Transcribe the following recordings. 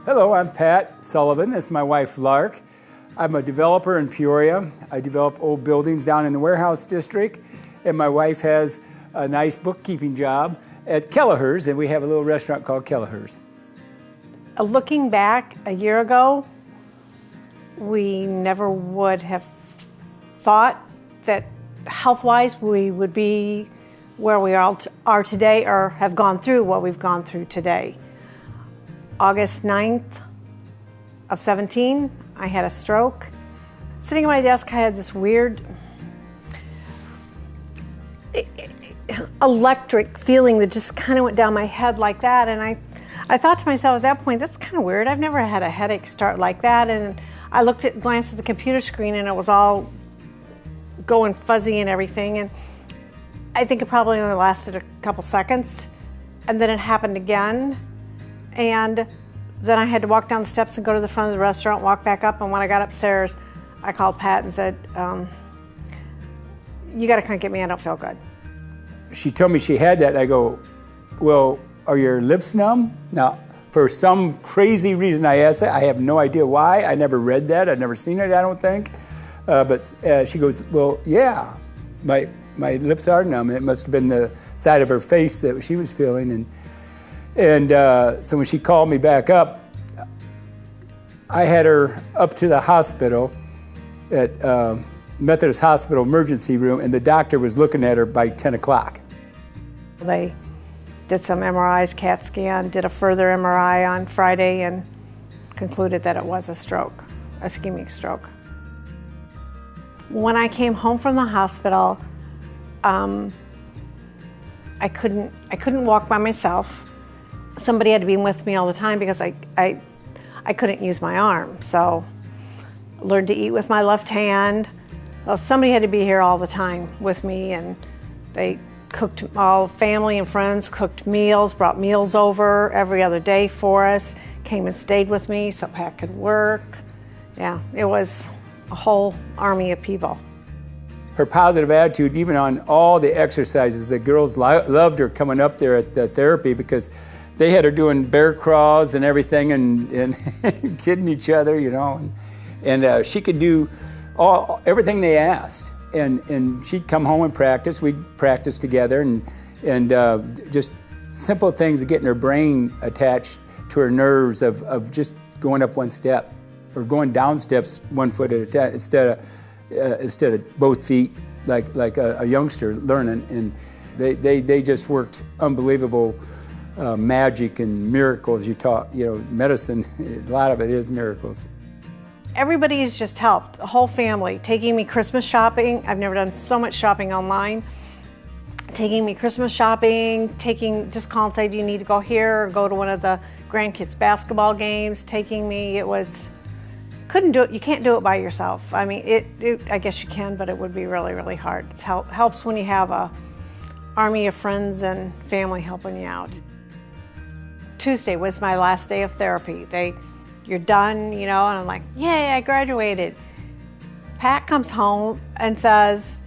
Hello, I'm Pat Sullivan. That's my wife, Lark. I'm a developer in Peoria. I develop old buildings down in the warehouse district, and my wife has a nice bookkeeping job at Kelleher's, and we have a little restaurant called Kelleher's. Looking back a year ago, we never would have thought that health-wise we would be where we are today or have gone through what we've gone through today. August 9th of 17, I had a stroke. Sitting at my desk, I had this weird electric feeling that just kind of went down my head like that, and I thought to myself at that point, that's kind of weird. I've never had a headache start like that, and I glanced at the computer screen, and it was all going fuzzy and everything, and I think it probably only lasted a couple seconds, and then it happened again. And then I had to walk down the steps and go to the front of the restaurant, walk back up, and when I got upstairs, I called Pat and said, you got to come get me, I don't feel good. She told me she had that, and I go, well, are your lips numb? Now, for some crazy reason I asked that. I have no idea why. I never read that. I've never seen it, I don't think. But she goes, well, yeah, my lips are numb. It must have been the side of her face that she was feeling. And so when she called me back up, I had her up to the hospital at Methodist Hospital emergency room, and the doctor was looking at her by 10 o'clock. They did some MRIs, CAT scan, did a further MRI on Friday, and concluded that it was a stroke, a ischemic stroke. When I came home from the hospital, I couldn't walk by myself. Somebody had to be with me all the time because I couldn't use my arm. So I learned to eat with my left hand. Well, somebody had to be here all the time with me, and they cooked, all family and friends cooked meals, brought meals over every other day for us, came and stayed with me so Pat could work. Yeah, it was a whole army of people. Her positive attitude, even on all the exercises, the girls loved her coming up there at the therapy because they had her doing bear crawls and everything and kidding each other, you know. And she could do everything they asked. And she'd come home and practice. We'd practice together and just simple things of getting her brain attached to her nerves of just going up one step or going down steps 1 foot at a time instead of both feet like a youngster learning. And they just worked unbelievable magic and miracles. You taught, you know, medicine, a lot of it is miracles. Everybody has just helped, the whole family, taking me Christmas shopping. I've never done so much shopping online. Taking me Christmas shopping, just call and say, do you need to go here or go to one of the grandkids' basketball games, taking me, couldn't do it, you can't do it by yourself. I mean, I guess you can, but it would be really, really hard. It helps when you have a army of friends and family helping you out. Tuesday was my last day of therapy. You're done, you know, and I'm like, yay, I graduated. Pat comes home and says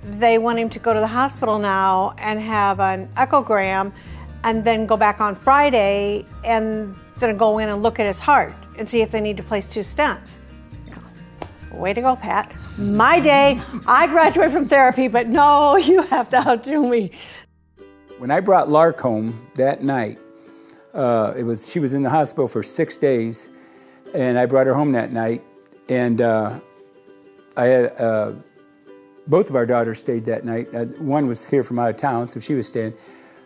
they want him to go to the hospital now and have an echogram and then go back on Friday and then go in and look at his heart and see if they need to place 2 stents. Way to go, Pat. My day, I graduated from therapy, but no, you have to outdo me. When I brought Lark home that night, she was in the hospital for 6 days, and I brought her home that night, and I had both of our daughters stayed that night. One was here from out of town, so she was staying,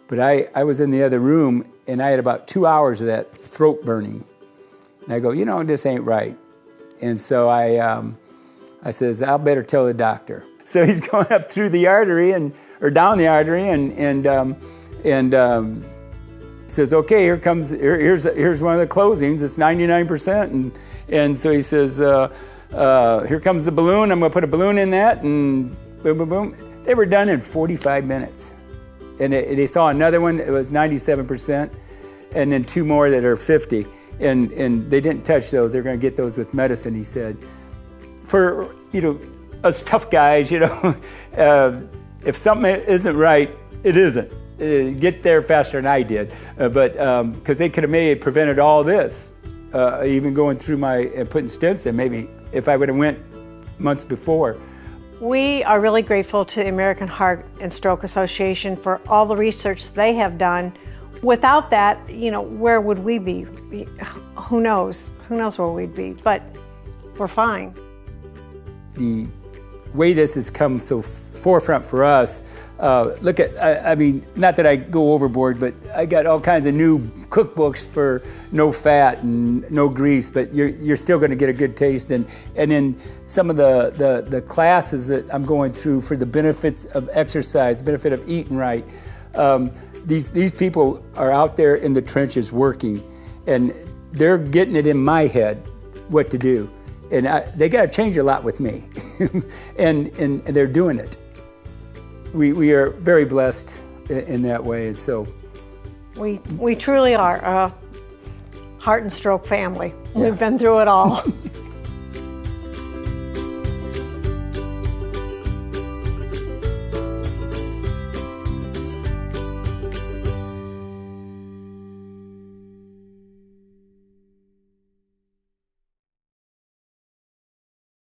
but I was in the other room, and I had about 2 hours of that throat burning, and I go, you know, this ain't right, and so I says, I'll better tell the doctor. So he's going up through the artery or down the artery, and says, okay, here's one of the closings. It's 99%, and so he says, here comes the balloon. I'm going to put a balloon in that, and boom, boom, boom. They were done in 45 minutes, and they saw another one. It was 97%, and then 2 more that are 50, and they didn't touch those. They're going to get those with medicine. He said, for us tough guys, if something isn't right, it isn't. Get there faster than I did, but because they could have maybe prevented all this even going through putting stents in, maybe if I would have went months before. We are really grateful to the American Heart and Stroke Association for all the research they have done. Without that, where would we be? Who knows? Who knows where we'd be, but we're fine. The way this has come so forefront for us, look at, I mean, not that I go overboard, but I got all kinds of new cookbooks for no fat and no grease, but you're still going to get a good taste. And in some of the classes that I'm going through for the benefits of exercise, benefit of eating right, these people are out there in the trenches working, and they're getting it in my head what to do. And they got to change a lot with me, and they're doing it. We are very blessed in that way, and so we truly are a heart and stroke family. Yeah. We've been through it all.